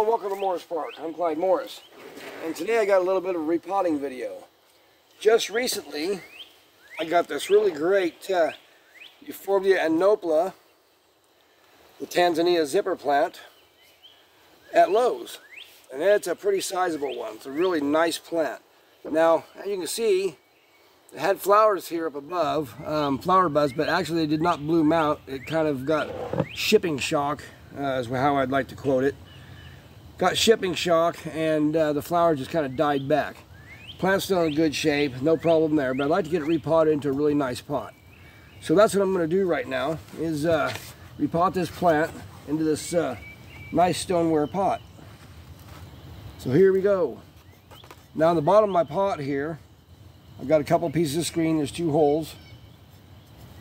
welcome to Morris Park. I'm Clyde Morris, and today I got a little bit of a repotting video. Just recently, I got this really great Euphorbia anoplia, the Tanzania zipper plant, at Lowe's, and it's a pretty sizable one. It's a really nice plant. Now, as you can see, it had flowers here up above, flower buds, but actually they did not bloom out. It kind of got shipping shock, is how I'd like to quote it. Got shipping shock, and the flower just kind of died back. Plant's still in good shape, no problem there, but I'd like to get it repotted into a really nice pot. So that's what I'm going to do right now, is repot this plant into this nice stoneware pot. So here we go. Now on the bottom of my pot here, I've got a couple pieces of screen. There's 2 holes.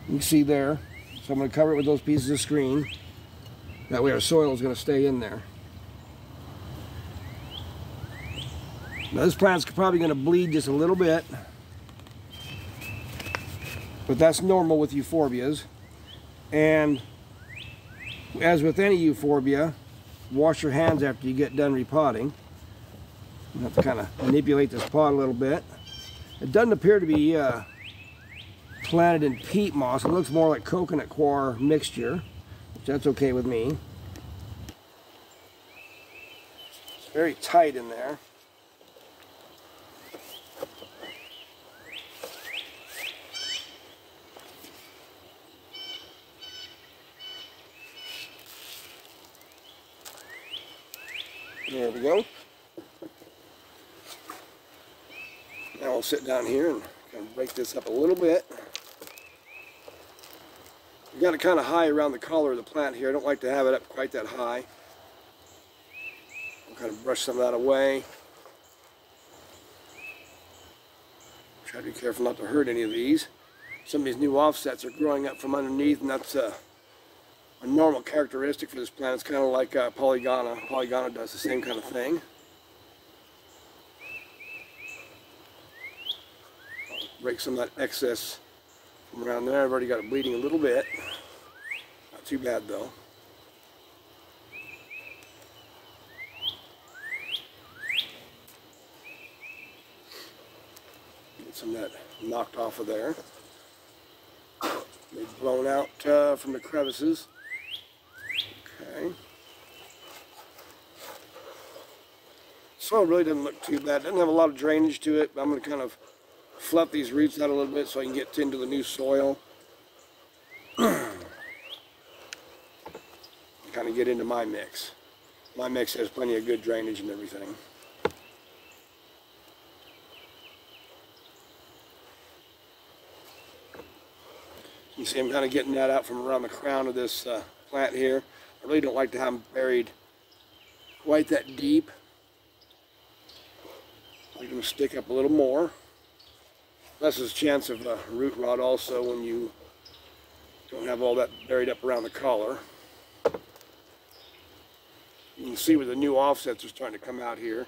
You can see there. So I'm going to cover it with those pieces of screen. That way our soil is going to stay in there. Now this plant's probably going to bleed just a little bit, but that's normal with euphorbias. And as with any euphorbia, wash your hands after you get done repotting. You have to kind of manipulate this pot a little bit. It doesn't appear to be planted in peat moss. It looks more like coconut coir mixture, which that's okay with me. It's very tight in there. There we go. Now I'll sit down here and kind of break this up a little bit. I've got it kind of high around the collar of the plant here. I don't like to have it up quite that high. I'll kind of brush some of that away. Try to be careful not to hurt any of these. Some of these new offsets are growing up from underneath, and that's a normal characteristic for this plant. It's kind of like polygona. Polygona does the same kind of thing. Break some of that excess from around there. I've already got it bleeding a little bit. Not too bad though. Get some of that knocked off of there. They've blown out from the crevices. Okay. Soil really doesn't look too bad. It doesn't have a lot of drainage to it, but I'm going to kind of fluff these roots out a little bit so I can get into the new soil. Kind of get into my mix. My mix has plenty of good drainage and everything. You see I'm kind of getting that out from around the crown of this plant here. I really don't like to have them buried quite that deep. I like them to stick up a little more. Less is a chance of root rot also when you don't have all that buried up around the collar. You can see where the new offsets are starting to come out here.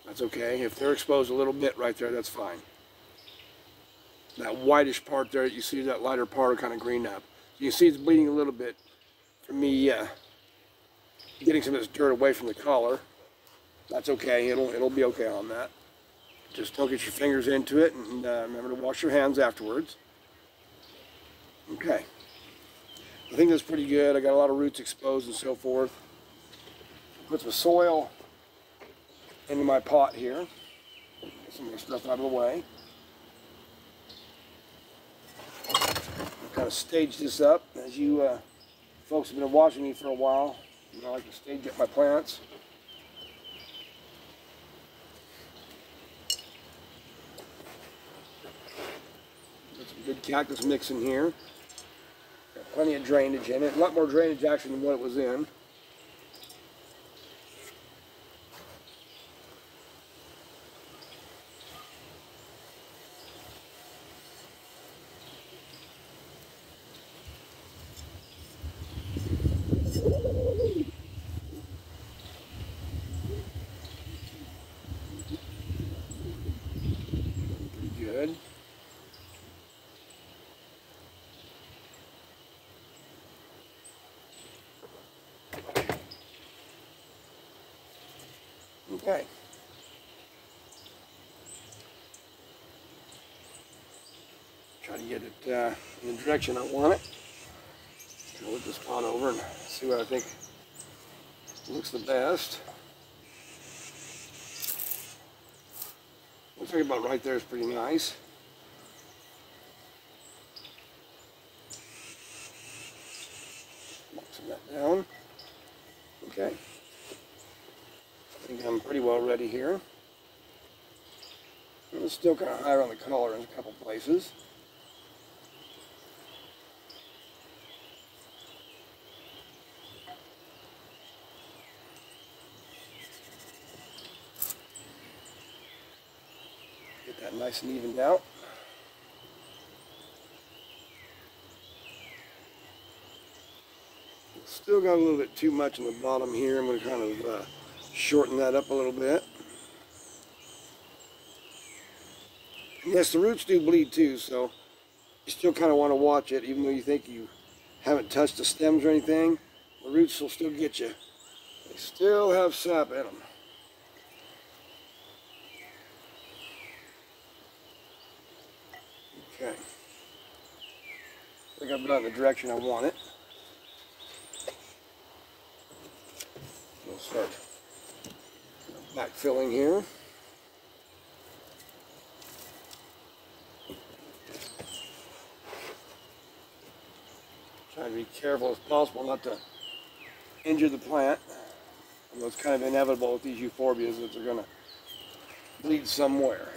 That's okay. If they're exposed a little bit right there, that's fine. That whitish part there, you see that lighter part will kind of green up. You can see it's bleeding a little bit from me getting some of this dirt away from the collar. That's okay. It'll be okay on that. Just don't get your fingers into it, and remember to wash your hands afterwards. Okay. I think that's pretty good. I got a lot of roots exposed and so forth. Put some soil into my pot here. Get some of the stuff out of the way. Kind of stage this up. As you folks have been watching me for a while, I like to stage up my plants. Got some good cactus mix in here. Got plenty of drainage in it. A lot more drainage actually than what it was in. Good. Okay. Try to get it in the direction I want it. I'll look this pot over and see what I think looks the best. Looks like about right there is pretty nice. Boxing that down. Okay. I think I'm pretty well ready here. It's still kind of higher on the collar in a couple places. Get that nice and evened out. Still got a little bit too much on the bottom here. I'm going to kind of shorten that up a little bit. Yes, the roots do bleed too, so you still kind of want to watch it, even though you think you haven't touched the stems or anything. The roots will still get you. They still have sap in them. Okay. I think I've got it in the direction I want it. We'll start backfilling here. Try to be careful as possible not to injure the plant. Although it's kind of inevitable with these euphorbias that they're going to bleed somewhere.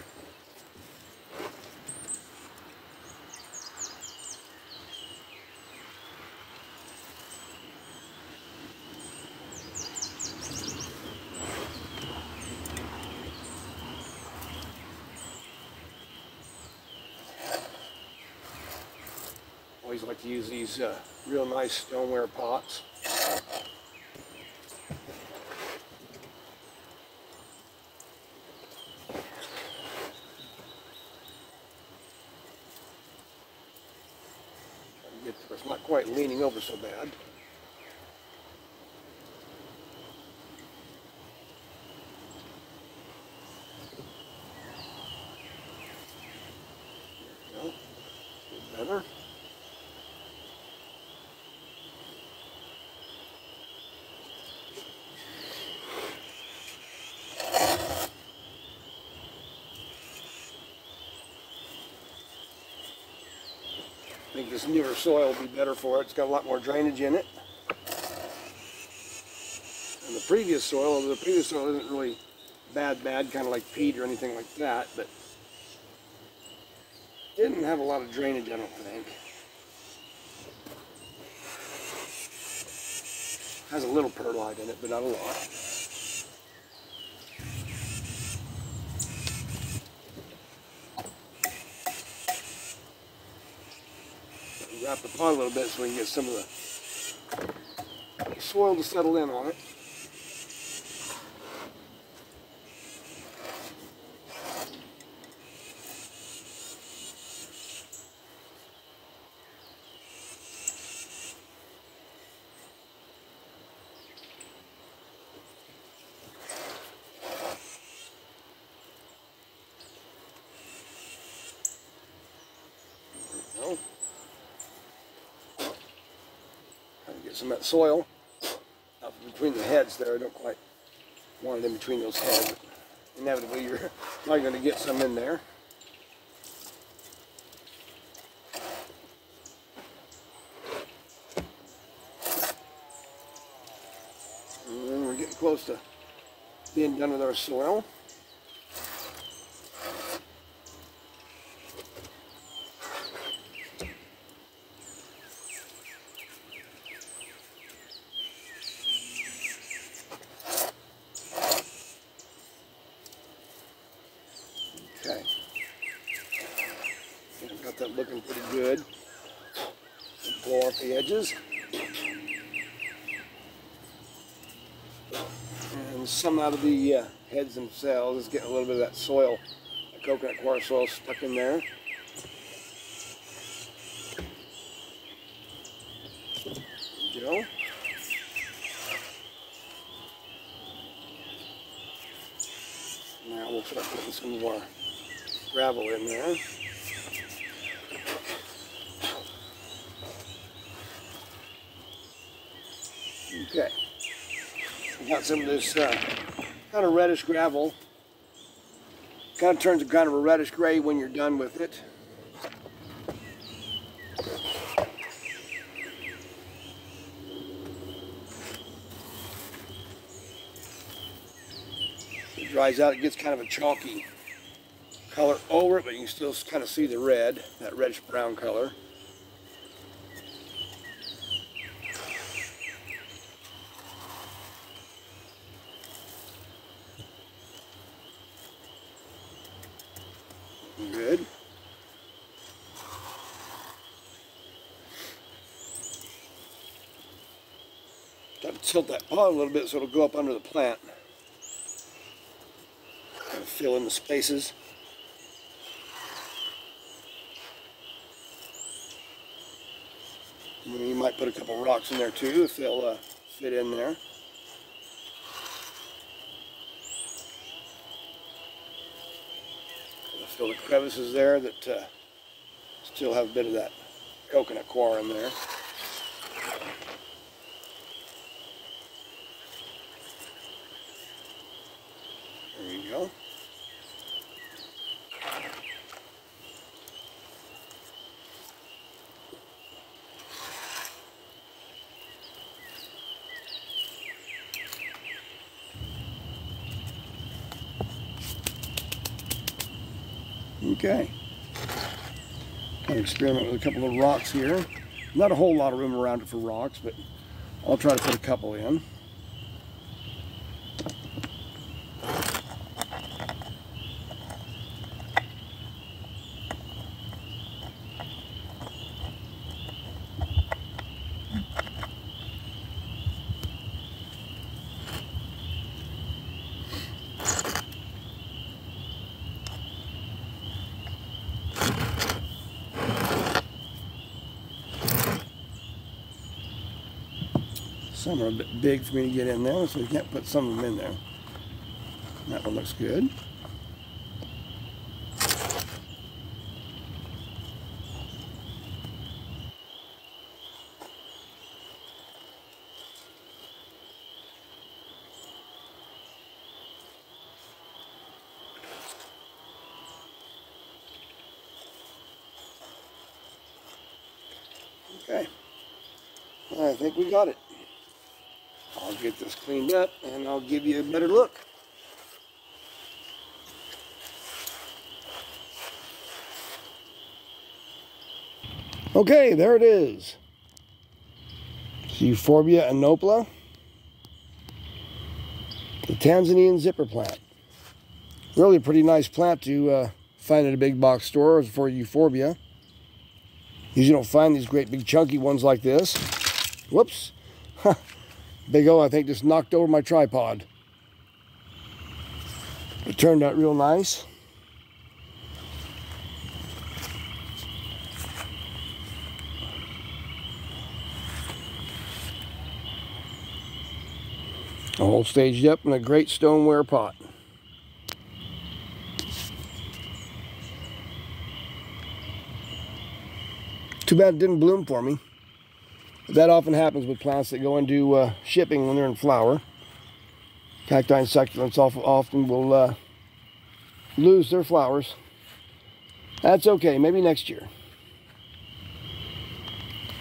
Always like to use these real nice stoneware pots. Get to where it's not quite leaning over so bad. There we go. Better. I think this newer soil will be better for it. It's got a lot more drainage in it. And the previous soil isn't really bad, kind of like peat or anything like that, but didn't have a lot of drainage, I don't think. Has a little perlite in it, but not a lot. Wrap the pot a little bit so we can get some of the soil to settle in on it. There we go. Get some of that soil out between the heads there. I don't quite want it in between those heads. Inevitably, you're probably going to get some in there. And then we're getting close to being done with our soil. Okay, I've got that looking pretty good. Blow off the edges. And some out of the heads themselves is getting a little bit of that soil, that coconut coir soil stuck in there. There we go. some more gravel in there. Okay. We got some of this kind of reddish gravel. Kind of turns kind of a reddish gray when you're done with it. It dries out, it gets kind of a chalky color over it, but you can still kind of see the red, that reddish brown color. Good. Try to tilt that pot a little bit so it'll go up under the plant. Kind of fill in the spaces. And you might put a couple rocks in there too if they'll fit in there. Fill the crevices there that still have a bit of that coconut coir in there. There you go. Okay. Kind of experiment with a couple of rocks here. Not a whole lot of room around it for rocks, but I'll try to put a couple in. Some are a bit big for me to get in there, so you can't put some of them in there. That one looks good. Okay, I think we got it. I'll get this cleaned up and I'll give you a better look. Okay, there it is. It's Euphorbia anoplia, the Tanzanian zipper plant. Really a pretty nice plant to find at a big box store for Euphorbia. Usually don't find these great big chunky ones like this. Whoops. Big O, I think, just knocked over my tripod. It turned out real nice. All staged up in a great stoneware pot. Too bad it didn't bloom for me. That often happens with plants that go into shipping when they're in flower. Cacti and succulents often will lose their flowers. That's okay, maybe next year.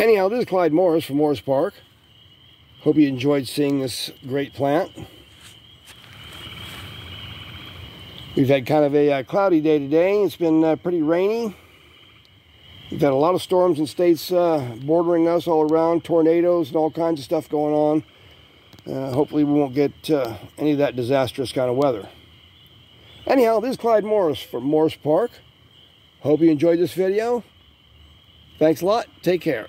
Anyhow, this is Clyde Morris from Morris Park. Hope you enjoyed seeing this great plant. We've had kind of a cloudy day today. It's been pretty rainy. We've had a lot of storms in states bordering us all around, tornadoes and all kinds of stuff going on. Hopefully we won't get any of that disastrous kind of weather. Anyhow, this is Clyde Morris from Morris Park. Hope you enjoyed this video. Thanks a lot. Take care.